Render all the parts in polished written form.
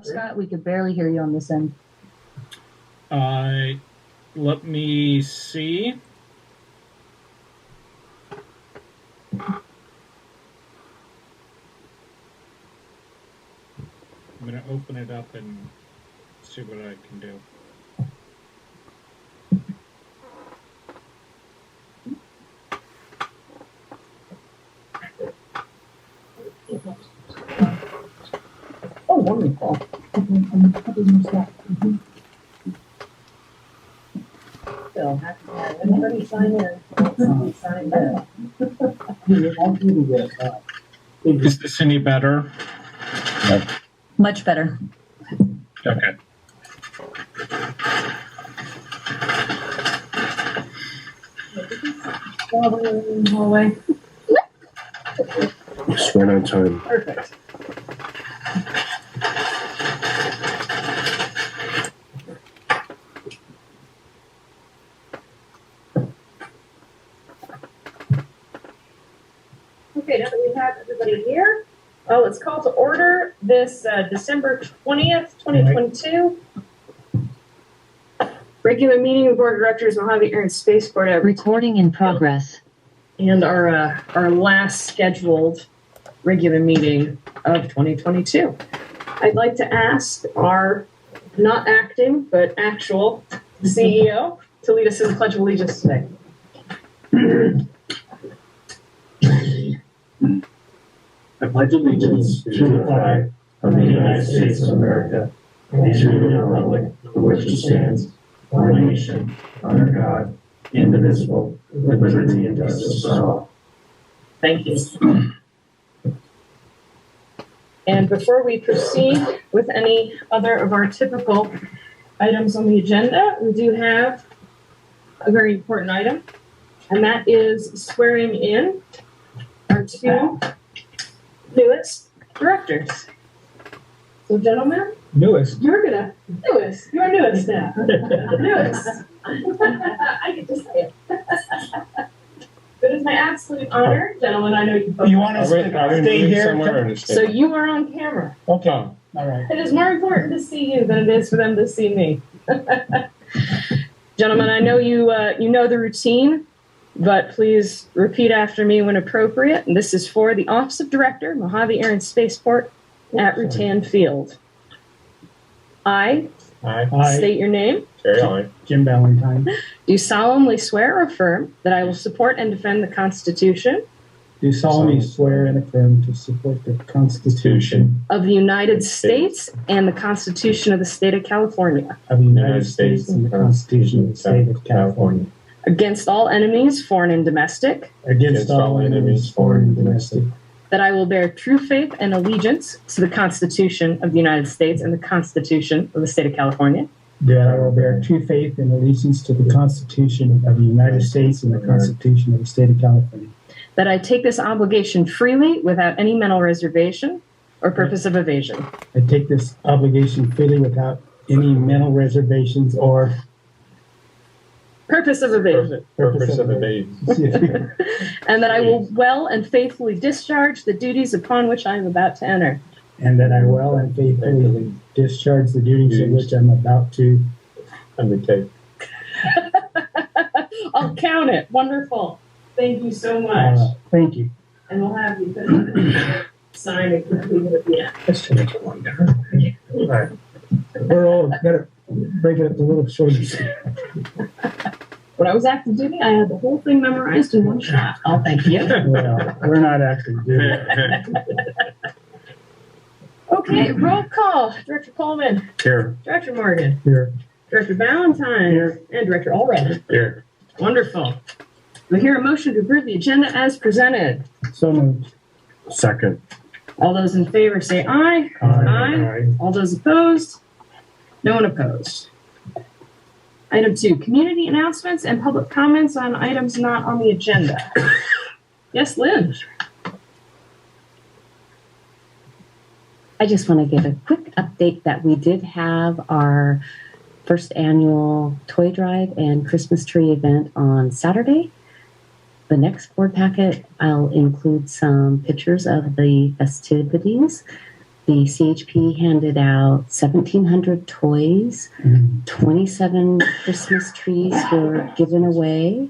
Scott, we could barely hear you on this end. Let me see. I'm going to open it up and see what I can do. Oh, wonderful. So, have to have anybody sign in. Somebody sign in. Is this any better? Much better. Okay. Hallway. Just right on time. Perfect. Okay, now that we have everybody here, let's call to order this December 20th, 2022 regular meeting of the Board of Directors of Mojave Air and Spaceport. Recording in progress. And our last scheduled regular meeting of 2022. I'd like to ask our not acting, but actual CEO to lead us in the Pledge of Allegiance today. I pledge allegiance to the flag of the United States of America and to the republic for which it stands, one nation, under God, indivisible, with liberty and justice for all. Thank you. And before we proceed with any other of our typical items on the agenda, we do have a very important item, and that is swearing in our two newest directors. So, gentlemen, Newest. you're newest now. Newest. I get to say it. It is my absolute honor, gentlemen. I know you both. You want us to stay here? So you are on camera. Okay. All right. It is more important to see you than it is for them to see me. Gentlemen, I know you know the routine, but please repeat after me when appropriate. And this is for the Office of Director, Mojave Air and Spaceport at Rutan Field. I state your name. Jim Valentine. Do solemnly swear or affirm that I will support and defend the Constitution Do solemnly swear and affirm to support the Constitution of the United States and the Constitution of the State of California of the United States and the Constitution of the State of California against all enemies, foreign and domestic, against all enemies, foreign and domestic, that I will bear true faith and allegiance to the Constitution of the United States and the Constitution of the State of California, that I will bear true faith and allegiance to the Constitution of the United States and the Constitution of the State of California, that I take this obligation freely without any mental reservation or purpose of evasion. I take this obligation freely without any mental reservations or Purpose of evasion. And that I will well and faithfully discharge the duties upon which I am about to enter. and that I will and faithfully discharge the duties of which I'm about to Undertake. I'll count it. Wonderful. Thank you so much. Thank you. And we'll have you sign it completely at the end. Let's finish one down. All right. We're all gotta break it up to little shorties. When I was active duty, I had the whole thing memorized in one shot. Oh, thank you. Well, we're not active duty. Okay, roll call. Director Coleman. Here. Director Morgan. Here. Director Valentine. Here. And Director Allred. Here. Wonderful. We hear a motion to approve the agenda as presented. So moved. Second. All those in favor say aye. Aye. All those opposed? No one opposed. Item 2, community announcements and public comments on items not on the agenda. Yes, Lynn. I just want to give a quick update that we did have our first annual toy drive and Christmas tree event on Saturday. The next board packet, I'll include some pictures of the festivities. the CHP handed out 1,700 toys, 27 Christmas trees were given away,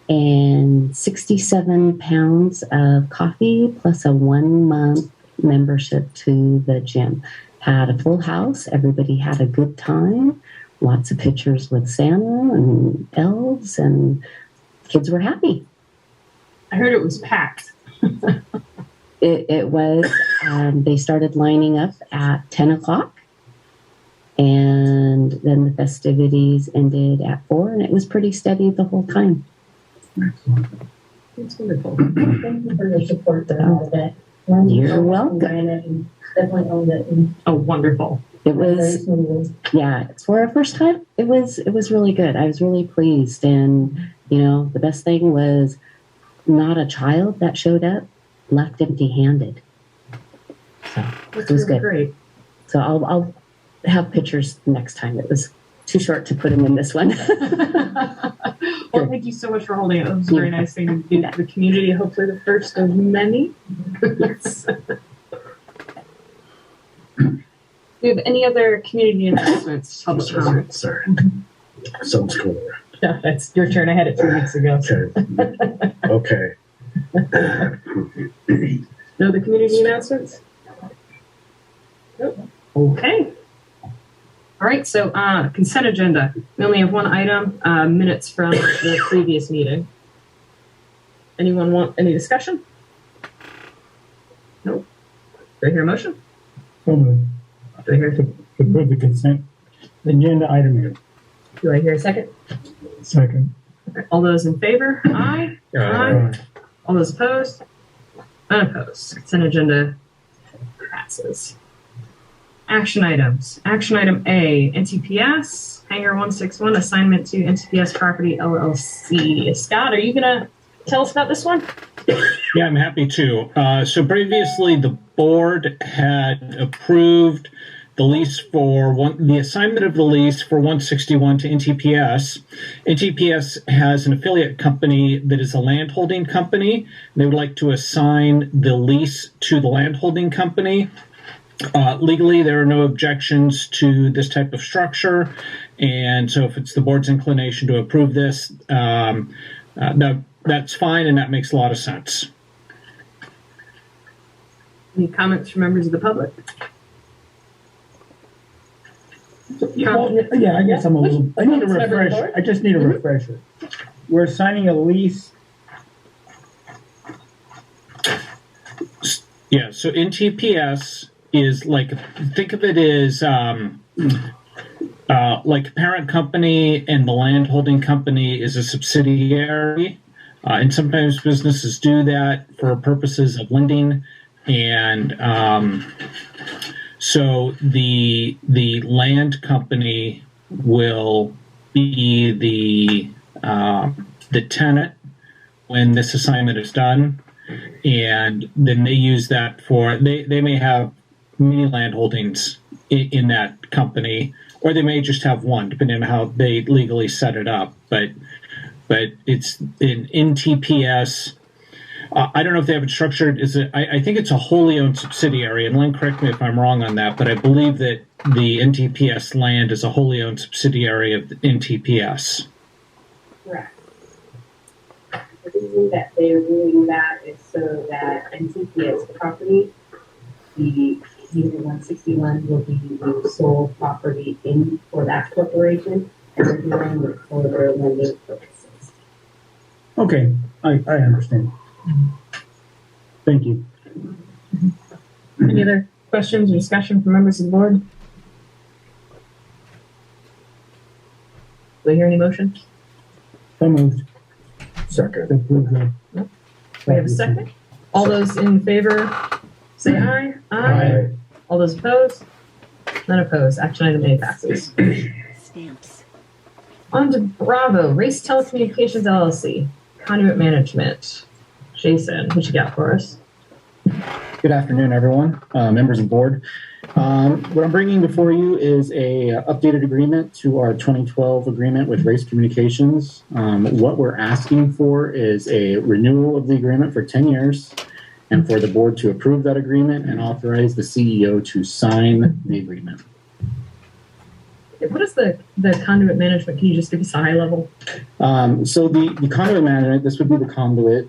and 67 pounds of coffee plus a 1-month membership to the gym. Had a full house. Everybody had a good time. Lots of pictures with Santa and elves, and kids were happy. I heard it was packed. It was. They started lining up at 10 o'clock, and then the festivities ended at 4, and it was pretty steady the whole time. It's wonderful. Thank you for your support for all of it. You're welcome. Definitely owned it. Oh, wonderful. It was, yeah, for our first time, it was really good. I was really pleased, and the best thing was not a child that showed up left empty-handed. So That's it was really good. great. So I'll have pictures next time. It was too short to put them in this one. Well, thank you so much for holding it. That was a very nice thing to do to the community. Hopefully the first of many. Yes. Do we have any other community announcements, public comments? Sorry. Sounds cool. No, it's your turn. I had it 3 weeks ago. Okay. No other community announcements? Nope. Okay. All right, so consent agenda. We only have one item, minutes from the previous meeting. Anyone want any discussion? Nope. Do I hear a motion? So moved. Do I hear, To approve the consent agenda item here. do I hear a second? Second. Okay. All those in favor? Aye. Aye. All those opposed? Unopposed. Consent agenda passes. Action items. Action item A, NTPS, Hangar 161, assignment to NTPS Property LLC. Scott, are you going to tell us about this one? Yeah, I'm happy to. So previously, the board had approved the lease the assignment of the lease for 161 to NTPS. NTPS has an affiliate company that is a landholding company. They would like to assign the lease to the landholding company. Legally, there are no objections to this type of structure, and so if it's the board's inclination to approve this, that's fine, and that makes a lot of sense. Any comments from members of the public? Yeah, I guess I'm a little. I need a Councilmember refresh. Ford? I just need a refresher. We're signing a lease. Yeah, so NTPS is think of it as like a parent company, and the land holding company is a subsidiary. And sometimes businesses do that for purposes of lending. And so the land company will be the tenant when this assignment is done. And then they use that for, they may have many land holdings in that company, or they may just have one, depending on how they legally set it up. But it's in NTPS. I don't know if they have it structured. I think it's a wholly owned subsidiary, and Lynn, correct me if I'm wrong on that, but I believe that the NTPS land is a wholly owned subsidiary of the NTPS. Correct. The reason that they're doing that is so that NTPS property, the Unit 161 will be the sole property for that corporation, and they're doing it for their lending purposes. Okay, I understand. Thank you. Any other questions or discussion from members of the board? Do I hear any motion? So moved. Second. To approve the. Do we have a second? All those in favor say aye. Aye. All those opposed? None opposed. Action item A passes. Stamps. On to Bravo, Race Telecommunications LLC, conduit management. Jason, what you got for us? Good afternoon, everyone, members of the board. What I'm bringing before you is a updated agreement to our 2012 agreement with Race Communications. What we're asking for is a renewal of the agreement for 10 years and for the board to approve that agreement and authorize the CEO to sign the agreement. What is the conduit management? Can you just give us a high level? So the conduit management, this would be the conduit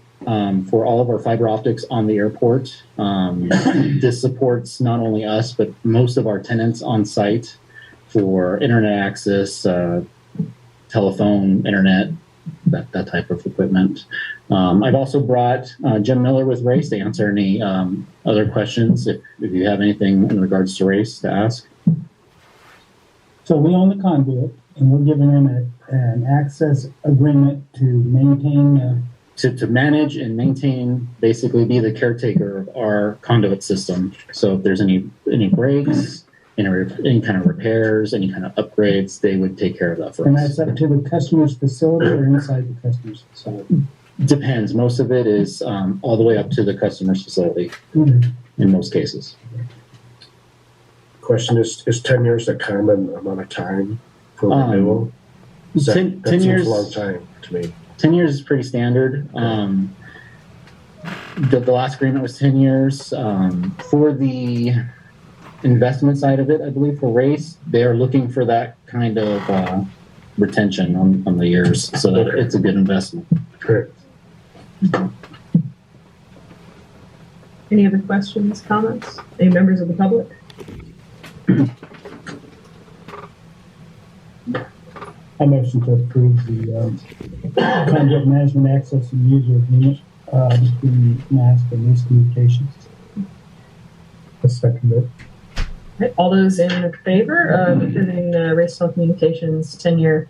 for all of our fiber optics on the airport. This supports not only us, but most of our tenants on site for internet access, telephone, internet, that type of equipment. I've also brought Jim Miller with Race to answer any other questions if you have anything in regards to Race to ask. So we own the conduit, and we're giving them an access agreement to maintain. To manage and maintain, basically be the caretaker of our conduit system. So if there's any breaks, any kind of repairs, any kind of upgrades, they would take care of that for And us. that's up to the customer's facility or inside the customer's facility? Depends. Most of it is all the way up to the customer's facility Mm-hmm. in most cases. Question is 10 years a common amount of time for renewal? That 10 seems years, a long time to me. 10 years is pretty standard. The last agreement was 10 years. For the investment side of it, I believe for Race, they are looking for that kind of retention on the years so that it's a good investment. Great. Any other questions, comments? Any members of the public? I motion to approve the conduit management access and user agreement between MASC and Race Communications. I second it. Right, all those in favor of approving the Race Telecommunications 10-year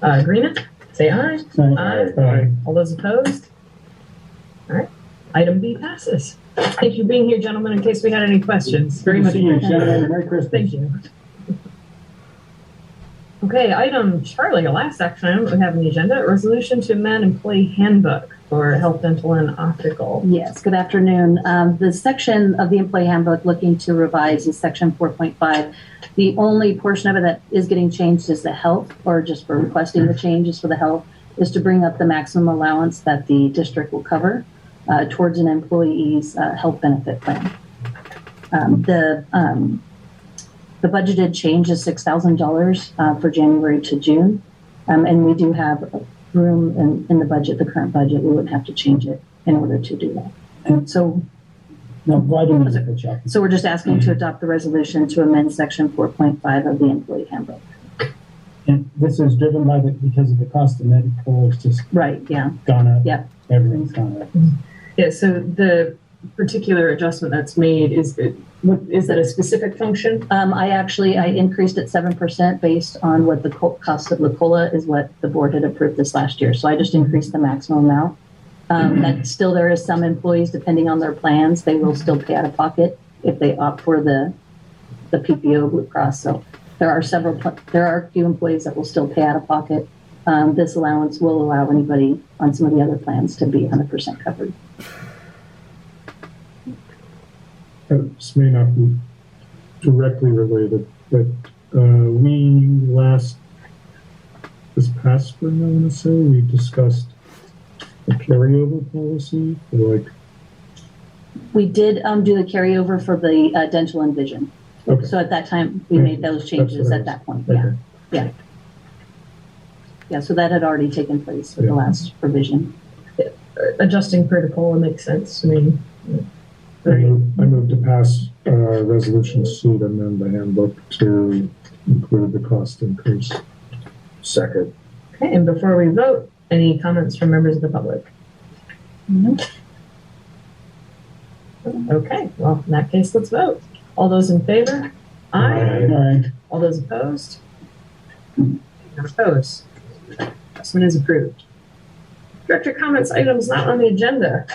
agreement, say aye. Aye. All those opposed? All right, item B passes. Thank you for being here, gentlemen, in case we had any questions. Very much See you, appreciated. gentlemen. Merry Christmas. Thank you. Okay, item Charlie, the last action item we have on the agenda, resolution to amend employee handbook for health, dental, and optical. Yes, good afternoon. The section of the employee handbook looking to revise is section 4.5. The only portion of it that is getting changed is the health, or just for requesting the changes for the health, is to bring up the maximum allowance that the district will cover towards an employee's health benefit plan. The budgeted change is $6,000 for January to June, and we do have room in the budget, the current budget. We wouldn't have to change it in order to do that. And So no, why do we put you? So we're just asking to adopt the resolution to amend section 4.5 of the employee handbook. And this is driven by because of the cost of medical. It's just Right, yeah. gone up. Yeah. Everything's gone up. Yeah, so the particular adjustment that's made, is that a specific function? I increased it 7% based on what the cost of LaCola is, what the board had approved this last year. So I just increased the maximum amount. That still, there is some employees, depending on their plans, they will still pay out of pocket if they opt for the PPO Blue Cross. So there are a few employees that will still pay out of pocket. This allowance will allow anybody on some of the other plans to be 100% covered. This may not be directly related, but this past spring, I want to say, we discussed a carryover policy for We did do the carryover for the dental and vision. Okay. So at that time, we made those changes at that point. Yeah. Okay. Yeah. Yeah, so that had already taken place with the last revision. Adjusting protocol makes sense. I mean, I moved to pass resolution C to amend the handbook to include the cost increase. Second. okay, and before we vote, any comments from members of the public? Okay, well, in that case, let's vote. All those in favor? Aye. All right. All those opposed? None opposed. Adjustment is approved. Director comments items not on the agenda.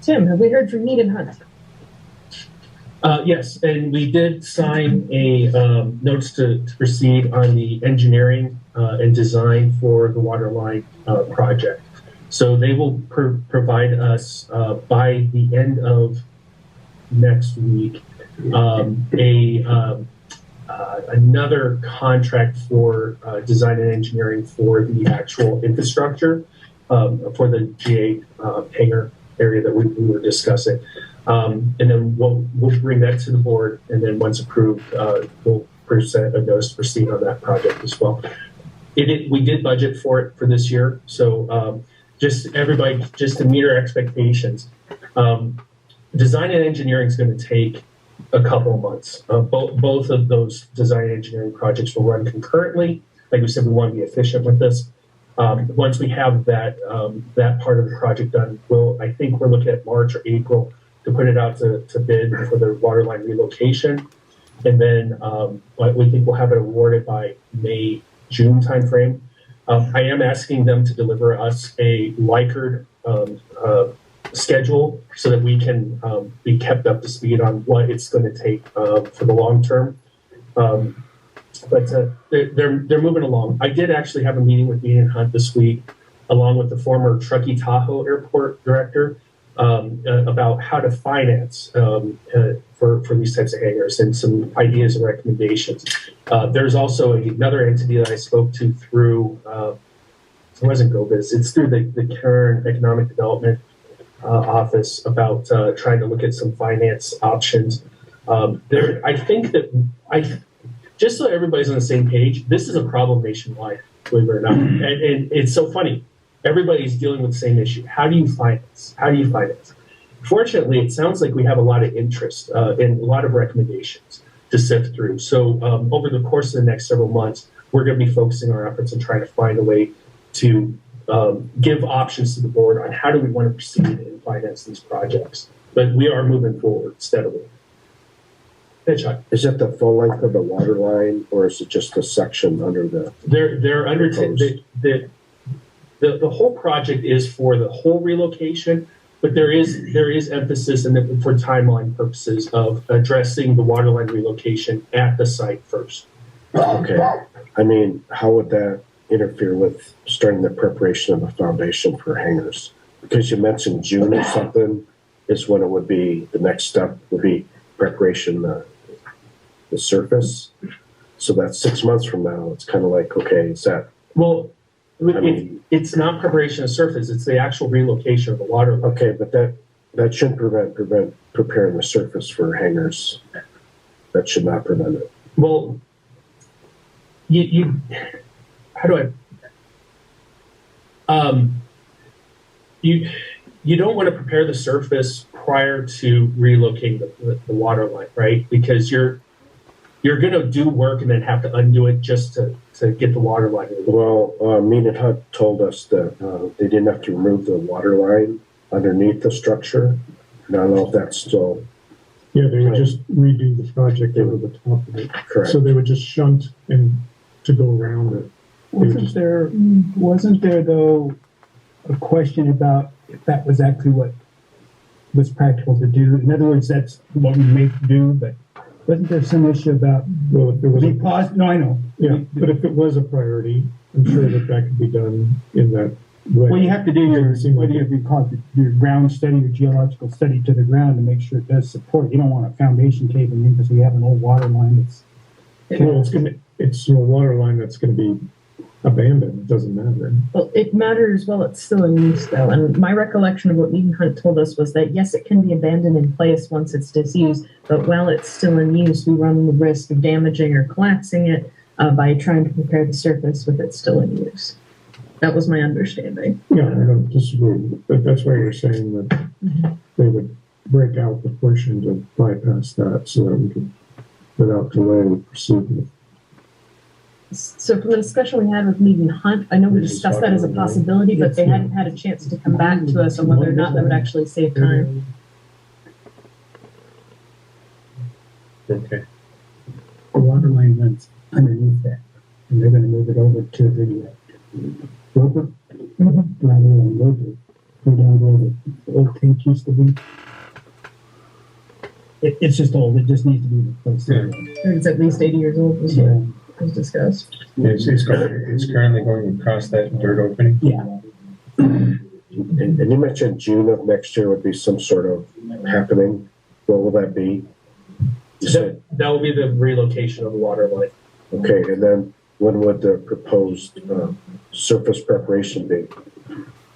Tim, have we heard from Mead and Hunt? Yes, and we did sign a notice to proceed on the engineering and design for the waterline project. So they will provide us by the end of next week another contract for design and engineering for the actual infrastructure for the G8 hangar area that we were discussing. And then we'll bring that to the board, and then once approved, we'll present a notice to proceed on that project as well. We did budget for it for this year, so just everybody, just to meet our expectations. Design and engineering is going to take a couple of months. Both of those design and engineering projects will run concurrently. Like we said, we want to be efficient with this. Once we have that part of the project done, I think we're looking at March or April to put it out to bid for the water line relocation. And then we think we'll have it awarded by May, June timeframe. I am asking them to deliver us a LICRD schedule so that we can be kept up to speed on what it's going to take for the long term. But they're moving along. I did actually have a meeting with Dean and Hunt this week, along with the former Truckee Tahoe Airport director, about how to finance for these types of hangars and some ideas and recommendations. There's also another entity that I spoke to through, it wasn't GoBiz, it's through the Karen Economic Development Office about trying to look at some finance options. I think that just so everybody's on the same page, this is a problem nationwide, believe it or not. And it's so funny. Everybody's dealing with the same issue. How do you finance? Fortunately, it sounds like we have a lot of interest and a lot of recommendations to sift through. So over the course of the next several months, we're going to be focusing our efforts and trying to find a way to give options to the board on how do we want to proceed and finance these projects. But we are moving forward steadily. Hey, Chuck. Is it the full length of the water line, or is it just a section under the? They're under the whole project is for the whole relocation, but there is emphasis in it for timeline purposes of addressing the water line relocation at the site first. Okay. I mean, how would that interfere with starting the preparation of the foundation for hangars? Because you mentioned June or something is when it would be, the next step would be preparation the surface. So that's 6 months from now. It's kind of like, okay, is that? Well, it's not preparation of surface. It's the actual relocation of the water line. Okay, but that shouldn't prevent preparing the surface for hangars. That should not prevent it. Well, you how do I? You don't want to prepare the surface prior to relocating the water line, right? Because you're going to do work and then have to undo it just to get the water line. Well, Mead and Hunt told us that they didn't have to remove the water line underneath the structure. And I don't know if that's still. Yeah, they would just redo the project over the top of it. Correct. So they would just shunt and to go around it. Wasn't there though a question about if that was actually what was practical to do? In other words, that's what we may do, but wasn't there some issue about, Well, if there was no, I know. yeah, but if it was a priority, I'm sure that could be done in that way. Well, you have to do your, Doesn't seem like whether you call it your ground study, your geological study to the ground to make sure it does support. You don't want a foundation caving in because we have an old water line that's. Well, it's a water line that's going to be abandoned. It doesn't matter. Well, it matters while it's still in use, though. And my recollection of what Mead and Hunt told us was that, yes, it can be abandoned in place once it's disused, but while it's still in use, we run the risk of damaging or collapsing it by trying to prepare the surface with it still in use. That was my understanding. Yeah, I don't disagree. But that's why you're saying that they would break out the portion to bypass that so that we could, without delay, proceed with. So from the discussion we had with Mead and Hunt, I know we discussed that as a possibility, but they hadn't had a chance to come back to us on whether or not that would actually save time. Okay. The water line runs underneath that, and they're going to move it over to the roper. Rather than roper, go down where the old tank used to be. It's just old. It just needs to be replaced. Yeah. It's at least 80 years old, was was discussed. It's currently going across that dirt opening. Yeah. And you mentioned June of next year would be some sort of happening. What will that be? That will be the relocation of the water line. Okay, and then when would the proposed surface preparation be?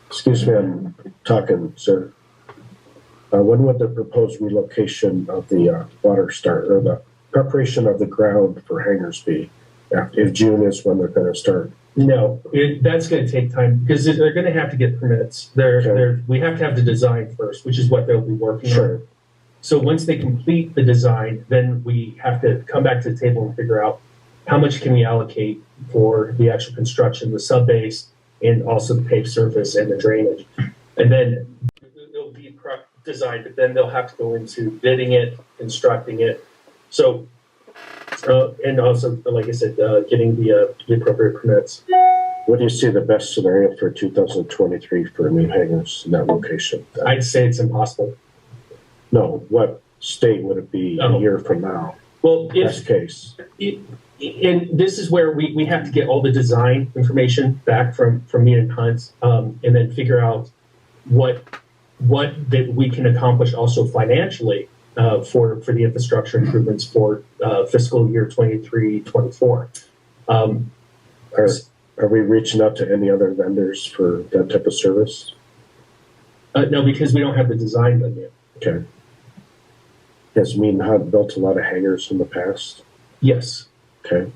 Excuse me, I'm talking, sir. When would the proposed relocation of the water start, or the preparation of the ground for hangars be? If June is when they're going to start? No, that's going to take time because they're going to have to get permits. We have to have the design first, which is what they'll be working Sure. on. So once they complete the design, then we have to come back to the table and figure out how much can we allocate for the actual construction, the subbase, and also the paved surface and the drainage. And then it'll be designed, but then they'll have to go into bidding it, constructing it. So, and also, like I said, getting the appropriate permits. What do you see the best scenario for 2023 for new hangars in that location? I'd say it's impossible. No, what state would it be a year from now? Well, Best case. And this is where we have to get all the design information back from me and Hunt, and then figure out what that we can accomplish also financially for the infrastructure improvements for fiscal year 23-24. Are we reaching out to any other vendors for that type of service? No, because we don't have the design done yet. Okay. Has Mean Hunt built a lot of hangars in the past? Yes. Okay.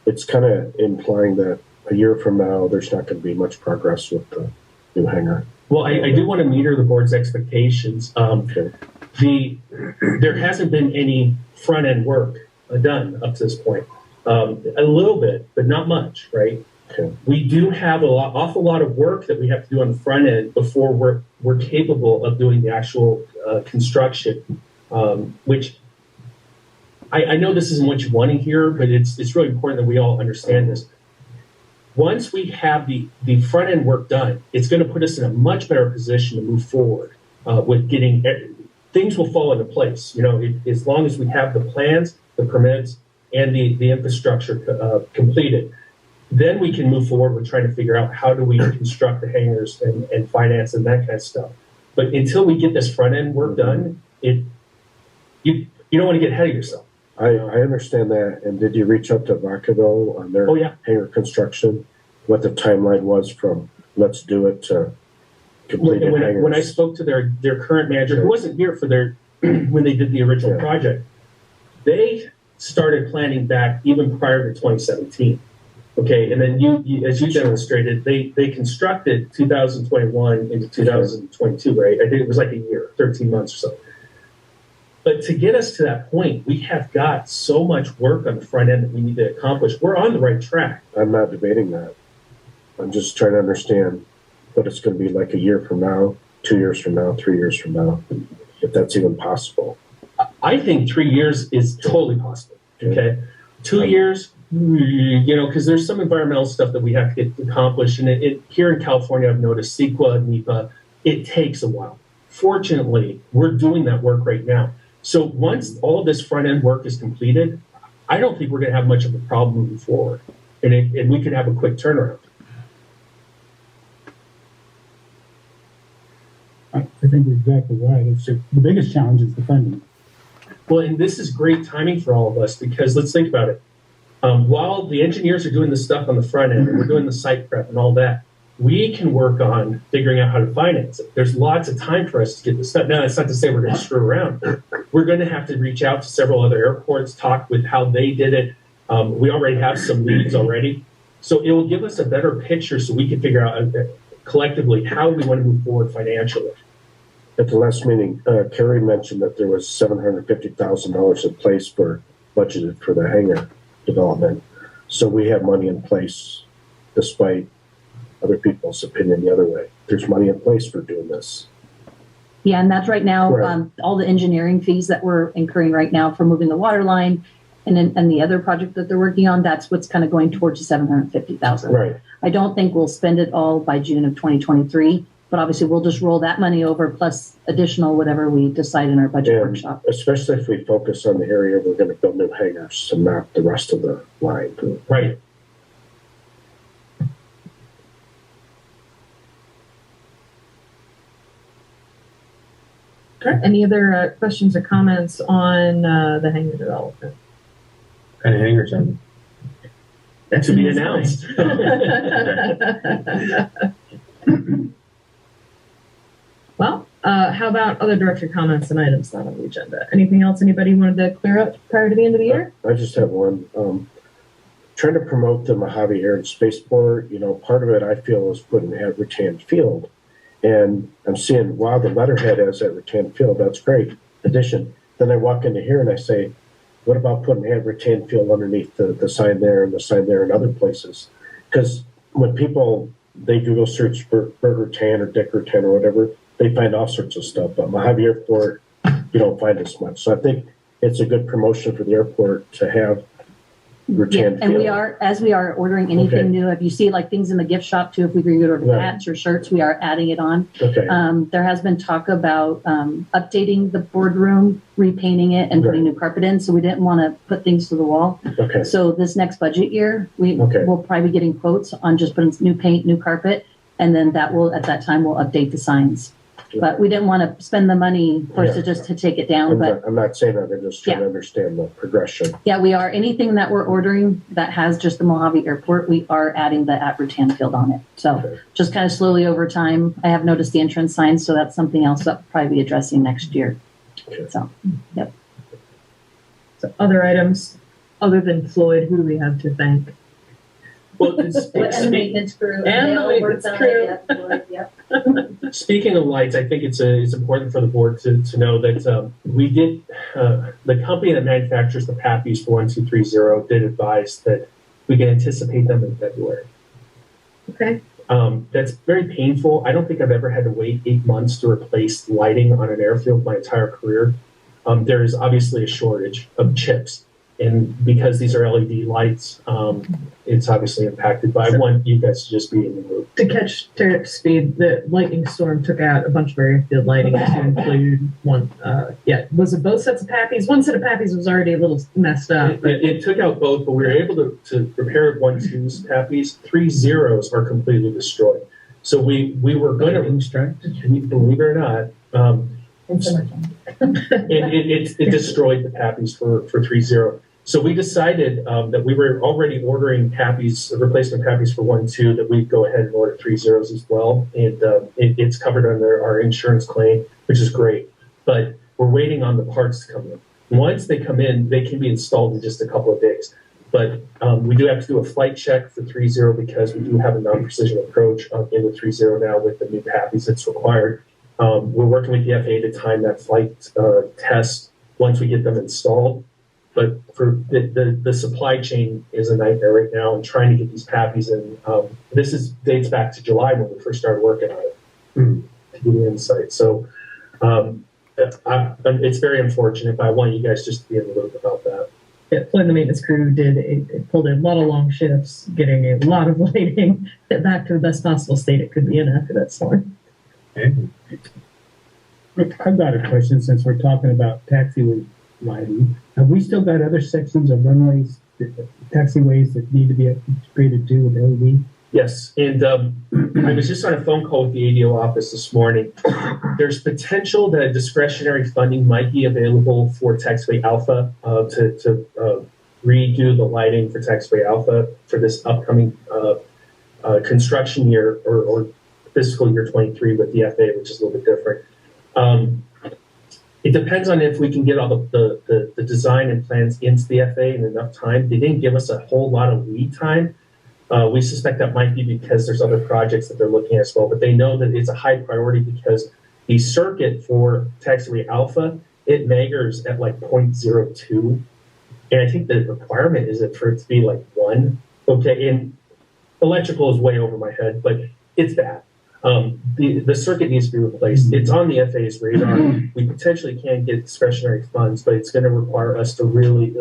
It's kind of implying that a year from now, there's not going to be much progress with the new hangar. Well, I do want to meter the board's expectations. Okay. There hasn't been any front end work done up to this point. A little bit, but not much, right? Okay. We do have awful lot of work that we have to do on the front end before we're capable of doing the actual construction, which I know this isn't what you want to hear, but it's really important that we all understand this. Once we have the front end work done, it's going to put us in a much better position to move forward with getting things will fall into place. You know, as long as we have the plans, the permits, and the infrastructure completed. Then we can move forward with trying to figure out how do we construct the hangars and finance and that kind of stuff. But until we get this front end work done, you don't want to get ahead of yourself. I understand that. And did you reach out to Vacaville on their hangar construction? What the timeline was from let's do it to completed hangars? When I spoke to their current manager, who wasn't here for their when they did the original project, they started planning back even prior to 2017. Okay, and then you as you demonstrated, they constructed 2021 into 2022, right? I think it was like a year, 13 months or so. But to get us to that point, we have got so much work on the front end that we need to accomplish. We're on the right track. I'm not debating that. I'm just trying to understand what it's going to be like a year from now, 2 years from now, 3 years from now, if that's even possible. I think 3 years is totally possible. Okay, 2 years, you know, because there's some environmental stuff that we have to get accomplished. And here in California, I've noticed CEQA, NEPA, it takes a while. Fortunately, we're doing that work right now. So once all this front end work is completed, I don't think we're going to have much of a problem moving forward. And we can have a quick turnaround. I think you're exactly right. It's just, the biggest challenge is the funding. Well, and this is great timing for all of us because let's think about it. While the engineers are doing the stuff on the front end and we're doing the site prep and all that, we can work on figuring out how to finance it. There's lots of time for us to get this stuff. Now, that's not to say we're going to screw around. We're going to have to reach out to several other airports, talk with how they did it. We already have some leads already. So it will give us a better picture so we can figure out collectively how we want to move forward financially. At the last meeting, Kerry mentioned that there was $750,000 in place for budgeted for the hangar development. So we have money in place despite other people's opinion the other way. There's money in place for doing this. Yeah, and that's right now, Right. all the engineering fees that we're incurring right now for moving the water line and the other project that they're working on, that's what's kind of going towards the 750,000. Right. I don't think we'll spend it all by June of 2023, but obviously we'll just roll that money over plus additional whatever we decide in our budget And workshop. especially if we focus on the area we're going to build new hangars and not the rest of the line. Right. Okay. Any other questions or comments on the hangar development? Kind of hangers on. That to be announced. Well, how about other director comments and items not on the agenda? Anything else anybody wanted to clear up prior to the end of the year? I just have one. Trying to promote the Mojave Air and Spaceport, part of it I feel is putting at Rattan Field. And I'm seeing, wow, the letterhead is at Rattan Field. That's great. Addition. Then I walk into here and I say, what about putting at Rattan Field underneath the sign there and the sign there and other places? Because when people, they Google search Burger Tan or Dicker Tan or whatever, they find all sorts of stuff. But Mojave Airport, you don't find as much. So I think it's a good promotion for the airport to have Rattan And Field. as we are ordering anything Okay. new, if you see like things in the gift shop too, if we can order Right. hats or shirts, we are adding it on. Okay. There has been talk about updating the boardroom, repainting it, and putting Right. new carpet in. So we didn't want to put things to the wall. Okay. So this next budget year, we Okay. will probably be getting quotes on just putting new paint, new carpet, and then at that time we'll update the signs. But we didn't want to spend the money first Yeah. to take it down. But I'm not saying that. I'm just trying to understand the progression. yeah, we are. Anything that we're ordering that has just the Mojave Airport, we are adding the at Rattan Field on it. So Okay. just kind of slowly over time. I have noticed the entrance signs, so that's something else that we'll probably be addressing next year. Okay. So, yep. So other items, other than Floyd, who do we have to thank? Well, it's, And the maintenance crew. And the maintenance crew. Yep. speaking of lights, I think it's important for the board to know that we did, the company that manufactures the PAPIs for 1230 did advise that we can anticipate them in February. Okay. That's very painful. I don't think I've ever had to wait 8 months to replace lighting on an airfield my entire career. There is obviously a shortage of chips. And because these are LED lights, it's obviously impacted. But I want you guys to just be in the loop. To catch Terrap's speed, the lightning storm took out a bunch of airfield lighting to include one. Was it both sets of PAPIs? One set of PAPIs was already a little messed up. It took out both, but we were able to repair 1-2's PAPIs. 3-0s are completely destroyed. So we were going to, can you believe it or not, In summertime. it destroyed the PAPIs for 3-0. So we decided that we were already ordering PAPIs, replacement PAPIs for 1-2, that we'd go ahead and order 3-0s as well. And it's covered under our insurance claim, which is great. But we're waiting on the parts to come in. Once they come in, they can be installed in just a couple of days. But we do have to do a flight check for 3-0 because we do have a non-precision approach in the 3-0 now with the new PAPIs that's required. We're working with the FAA to time that flight test once we get them installed. But for the supply chain is a nightmare right now, and trying to get these PAPIs in. This dates back to July when we first started working on it to give you insight. So it's very unfortunate, but I want you guys just to be in the loop about that. Yeah, Floyd and the maintenance crew pulled a lot of long shifts, getting a lot of lighting back to the best possible state it could be in after that storm. I've got a question since we're talking about taxiway lighting. Have we still got other sections of runways, taxiways that need to be upgraded to with LED? Yes, and I was just on a phone call with the ADO office this morning. There's potential that discretionary funding might be available for Taxiway Alpha to redo the lighting for Taxiway Alpha for this upcoming construction year or fiscal year 23 with the FAA, which is a little bit different. It depends on if we can get all the design and plans into the FAA in enough time. They didn't give us a whole lot of lead time. We suspect that might be because there's other projects that they're looking at as well, but they know that it's a high priority because the circuit for Taxiway Alpha, it measures at like 0.02. And I think the requirement is for it to be like 1. Okay, and electrical is way over my head, but it's bad. The circuit needs to be replaced. It's on the FAA's radar. We potentially can get discretionary funds, but it's going to require us to really,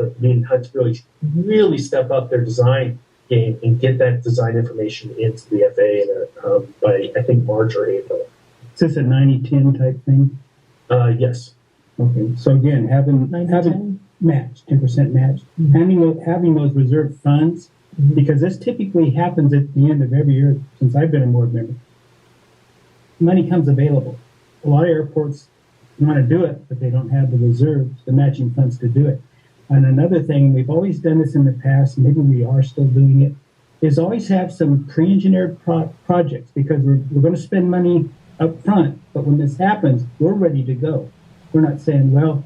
really step up their design game and get that design information into the FAA by, I think, March or April. Is this a 90-10 type thing? Yes. Okay, so again, having matched, 10% matched, having those reserved funds, because this typically happens at the end of every year since I've been a board member. Money comes available. A lot of airports want to do it, but they don't have the reserves, the matching funds to do it. And another thing, we've always done this in the past, maybe we are still doing it, is always have some pre-engineered projects, because we're going to spend money up front, but when this happens, we're ready to go. We're not saying, well,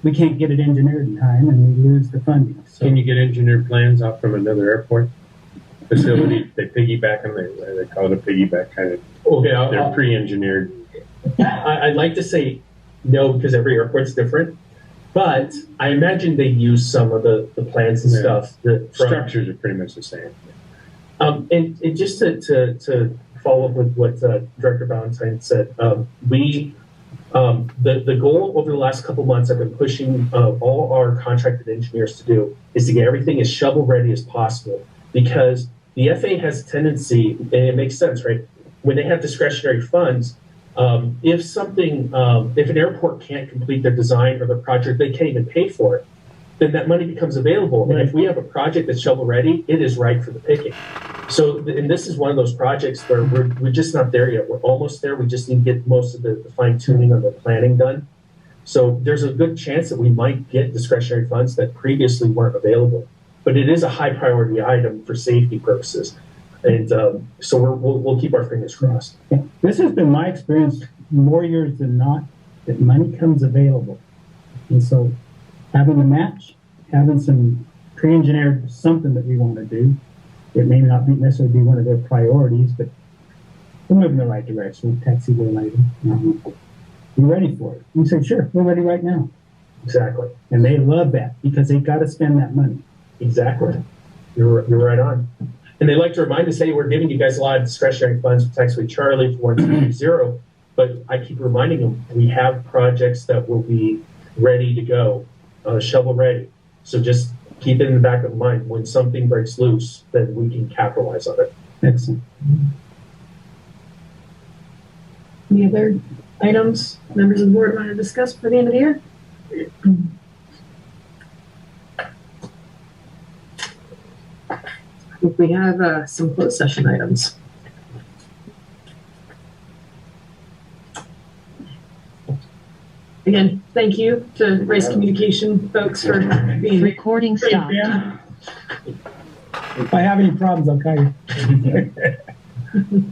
we can't get it engineered in time and we lose the funding. So Can you get engineered plans out from another airport facility? They piggyback them. They call it a piggyback kind of. Okay, They're pre-engineered. I'd like to say no, because every airport's different. But I imagine they use some of the plans and Yeah. stuff. Structures are pretty much the same. And just to follow up with what Director Valentine said, the goal over the last couple months I've been pushing all our contracted engineers to do is to get everything as shovel ready as possible, because the FAA has a tendency, and it makes sense, right? When they have discretionary funds, if an airport can't complete their design or their project, they can't even pay for it, then that money becomes available. And if we have a project that's shovel ready, it is right for the picking. So, and this is one of those projects where we're just not there yet. We're almost there. We just need to get most of the fine tuning on the planning done. So there's a good chance that we might get discretionary funds that previously weren't available. But it is a high priority item for safety purposes. And so we'll keep our fingers crossed. this has been my experience more years than not, that money comes available. And so having the match, having some pre-engineered something that we want to do, it may not necessarily be one of their priorities, but we're moving in the right direction. Taxiway lighting. We're ready for it. We say, sure, we're ready right now. Exactly. And they love that because they got to spend that money. Exactly. You're right on. And they like to remind us, hey, we're giving you guys a lot of discretionary funds for Taxiway Charlie for 130, but I keep reminding them we have projects that will be ready to go, shovel ready. So just keep it in the back of mind. When something breaks loose, then we can capitalize on it. Excellent. Any other items members of the board want to discuss for the end of the year? I think we have some closed session items. Again, thank you to Race Communication folks for being Recording stopped. If I have any problems, I'll call you.